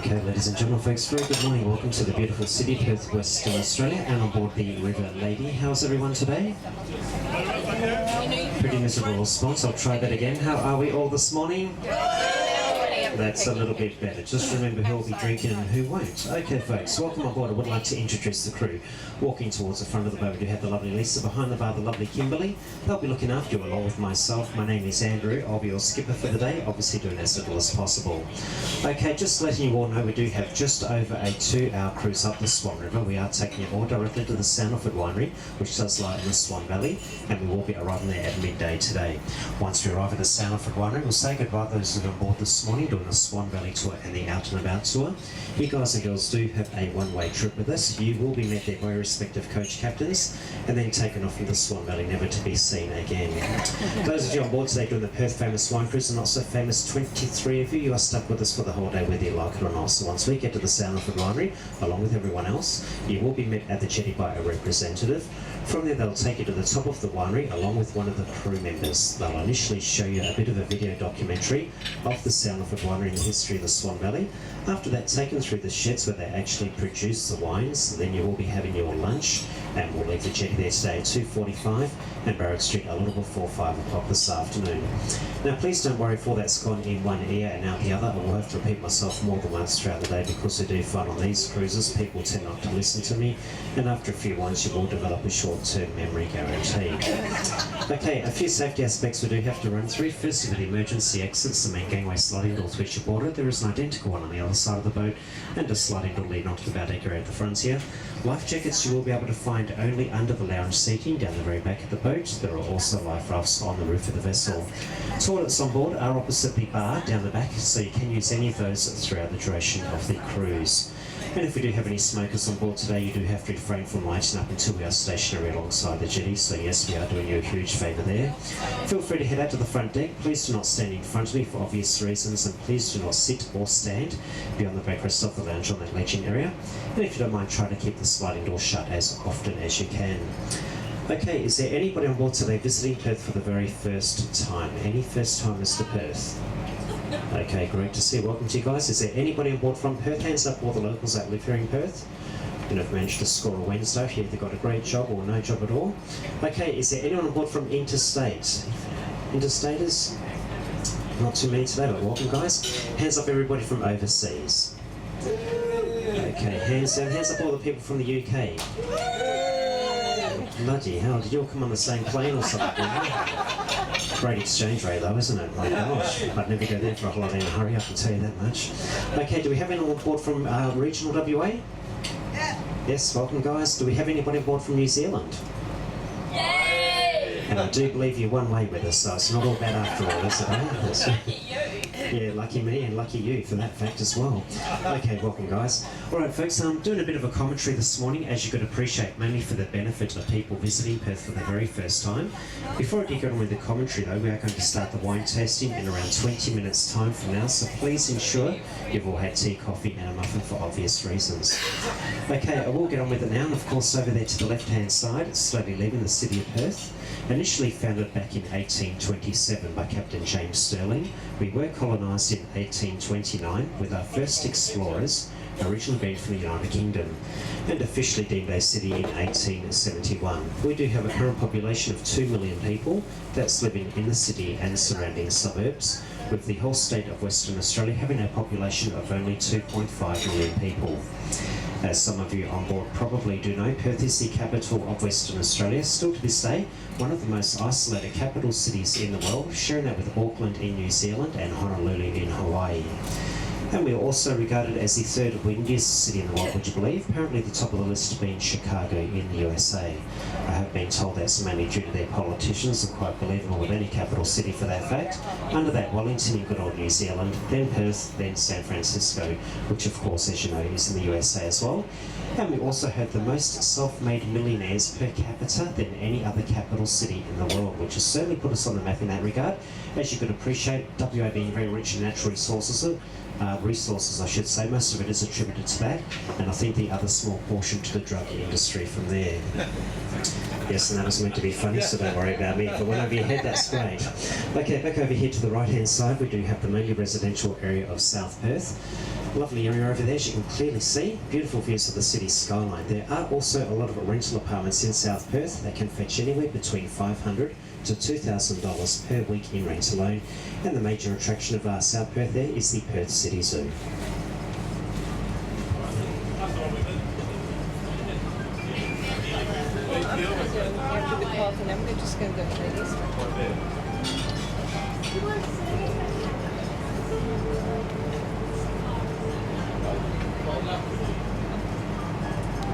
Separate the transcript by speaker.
Speaker 1: Okay, ladies and gentlemen, folks, very good morning. Welcome to the beautiful city, Perth, Western Australia, and on board the River Lady. How's everyone today? Pretty miserable response. I'll try that again. How are we all this morning? That's a little bit better. Just remember who will be drinking and who won't. Okay, folks, welcome on board. I would like to introduce the crew. Walking towards the front of the boat, we do have the lovely Lisa. Behind the bar, the lovely Kimberly. They'll be looking after you along with myself. My name is Andrew. I'll be your skipper for the day, obviously doing as little as possible. Okay, just letting you all know we do have just over a 2-hour cruise up the Swan River. We are taking you all directly to the Sandalford Winery, which does lie in the Swan Valley, and we will be arriving there at midday today. Once we arrive at the Sandalford Winery, we'll say goodbye to those who are on board this morning doing the Swan Valley tour and the Out and About tour. You guys and girls do have a one-way trip with us. You will be met there by respective coach captains and then taken off from the Swan Valley, never to be seen again. Those of you on board today doing the Perth famous wine cruise and not so famous 23 of you are stuck with us for the whole day whether you like it or not. So once we get to the Sandalford Winery, along with everyone else, you will be met at the jetty by a representative. From there they'll take you to the top of the winery along with one of the crew members. They'll initially show you a bit of a video documentary of the Sandalford Winery and the history of the Swan Valley. After that, taken through the sheds where they actually produce the wines, then you will be having your lunch, and we'll leave the jetty there today at 2:45 and Barrack Street a little before 5 o'clock this afternoon. Now please don't worry if all that's gone in one ear and out the other. I will have to repeat myself more than once throughout the day because I do find on these cruises people tend not to listen to me, and after a few wines you will develop a short-term memory guarantee. Okay, a few safety aspects we do have to run through. First of all, the emergency exits, the main gangway sliding door to which you boarded. There is an identical one on the other side of the boat and a sliding door leading onto the bow deck area at the front here. Life jackets you will be able to find only under the lounge seating down the very back of the boat. There are also life rafts on the roof of the vessel. Toilets on board are opposite the bar down the back, so you can use any of those throughout the duration of the cruise. And if we do have any smokers on board today, you do have to refrain from lighting up until we are stationary alongside the jetty, so yes, we are doing you a huge favour there. Feel free to head out to the front deck. Please do not stand in front of me for obvious reasons, and please do not sit or stand beyond the backrest of the lounge on that ledging area. And if you don't mind, try to keep the sliding door shut as often as you can. Okay, is there anybody on board today visiting Perth for the very first time? Any first timers to Perth? Okay, great to see you. Welcome to you guys. Is there anybody on board from Perth? Hands up all the locals that live here in Perth and have managed to score a Wednesday. You either got a great job or no job at all. Okay, is there anyone on board from interstate? Interstaters? Not too many today, but welcome guys. Hands up everybody from overseas. Okay, hands down. Hands up all the people from the UK. Bloody hell, did you all come on the same plane or something? Great exchange rate though, isn't it? My gosh, I'd never go there for a holiday in a hurry, I can tell you that much. Okay, do we have anyone on board from regional WA? Yeah. Yes, welcome guys. Do we have anybody on board from New Zealand? Yay! And I do believe you're one way with us, so it's not all bad after all, is it? Lucky you. Yeah, lucky me and lucky you for that fact as well. Okay, welcome guys. Alright folks, I'm doing a bit of a commentary this morning, as you could appreciate, mainly for the benefit of people visiting Perth for the very first time. Before I do go on with the commentary though, we are going to start the wine tasting in around 20 minutes time from now, so please ensure you've all had tea, coffee and a muffin for obvious reasons. Okay, I will get on with it now, and of course over there to the left hand side, it's slowly leaving the city of Perth. Initially founded back in 1827 by Captain James Stirling, we were colonised in 1829 with our first explorers originally being from the United Kingdom, and officially deemed a city in 1871. We do have a current population of 2 million people that's living in the city and surrounding suburbs, with the whole state of Western Australia having a population of only 2.5 million people. As some of you on board probably do know, Perth is the capital of Western Australia, still to this day one of the most isolated capital cities in the world, sharing that with Auckland in New Zealand and Honolulu in Hawaii. And we are also regarded as the third windiest city in the world, would you believe? Apparently the top of the list being Chicago in the USA. I have been told that's mainly due to their politicians, and quite believable with any capital city for that fact. Under that, Wellington in good old New Zealand, then Perth, then San Francisco, which of course, as you know, is in the USA as well. And we also have the most self-made millionaires per capita than any other capital city in the world, which has certainly put us on the map in that regard. As you could appreciate, WA being very rich in natural resources, I should say, most of it is attributed to that, and I think the other small portion to the drug industry from there. Yes, and that was meant to be funny, so don't worry about me. But when over your head, that's great. Okay, back over here to the right-hand side, we do have the mainly residential area of South Perth. Lovely area over there, as you can clearly see. Beautiful views of the city skyline. There are also a lot of rental apartments in South Perth. They can fetch anywhere between $500 to $2,000 per week in rent alone. And the major attraction of South Perth there is the Perth City Zoo.
Speaker 2: After the call, and I'm just going to go play this.